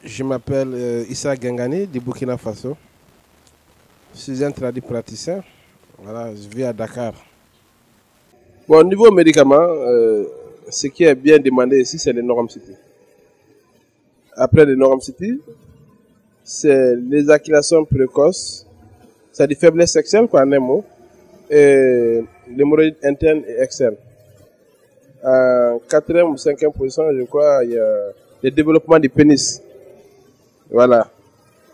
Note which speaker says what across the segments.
Speaker 1: Je m'appelle Issa Gengani du Burkina Faso. Je suis un praticien. Voilà, je vis à Dakar. Bon, au niveau médicaments, ce qui est bien demandé ici, c'est les Noramcity. Après les Noramcity, c'est l'éjaculation précoce, c'est des faiblesses sexuelles, quoi, en un mot, et l'hémorroïde interne et externe. En 4e ou 5e position, je crois, il y a le développement du pénis. Voilà.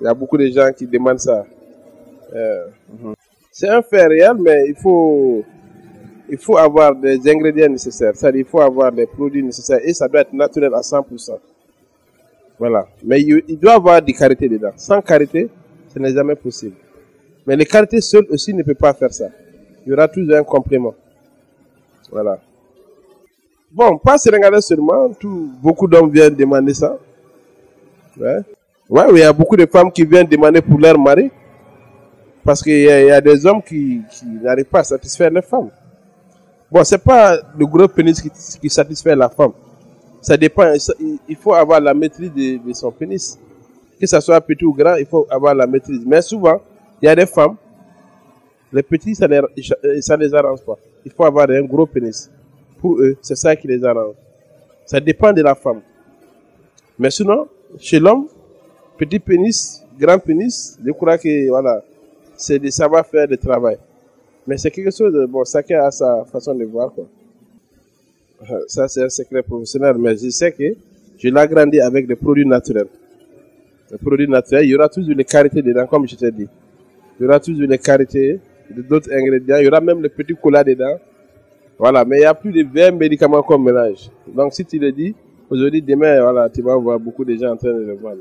Speaker 1: Il y a beaucoup de gens qui demandent ça. C'est un fait réel, mais il faut avoir des ingrédients nécessaires. C'est-à-dire il faut avoir des produits nécessaires et ça doit être naturel à 100%. Voilà. Mais il doit y avoir des qualités dedans. Sans qualité, ce n'est jamais possible. Mais les qualités seules aussi ne peuvent pas faire ça. Il y aura toujours un complément. Voilà. Bon, pas sénégalais seulement. Beaucoup d'hommes viennent demander ça. Ouais, il y a beaucoup de femmes qui viennent demander pour leur mari. Parce qu'il y a des hommes qui n'arrivent pas à satisfaire les femmes. Bon, c'est pas le gros pénis qui satisfait la femme. Ça dépend. Il faut avoir la maîtrise de son pénis. Que ça soit petit ou grand, il faut avoir la maîtrise. Mais souvent, il y a des femmes, les petits, ça les arrange pas. Il faut avoir un gros pénis. Pour eux, c'est ça qui les arrange. Ça dépend de la femme. Mais sinon, chez l'homme, petit pénis, grand pénis, je crois que voilà, c'est de savoir faire le travail. Mais c'est quelque chose de bon, chacun a sa façon de voir, quoi. Ça, c'est un secret professionnel, mais je sais que je l'ai agrandi avec des produits naturels. Les produits naturels, il y aura toujours les qualités dedans, comme je t'ai dit. Il y aura toujours les qualités d'autres ingrédients. Il y aura même les petits colas dedans. Voilà, mais il n'y a plus de 20 médicaments qu'on mélange. Donc, si tu le dis, aujourd'hui, demain, voilà, tu vas voir beaucoup de gens en train de le voir.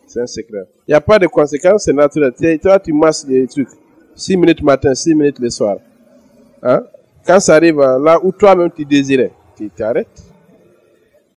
Speaker 1: C'est un secret. Il n'y a pas de conséquences, c'est naturel. Toi, tu masses des trucs. 6 minutes matin, 6 minutes le soir. Hein? Quand ça arrive là où toi-même tu désirais, tu t'arrêtes.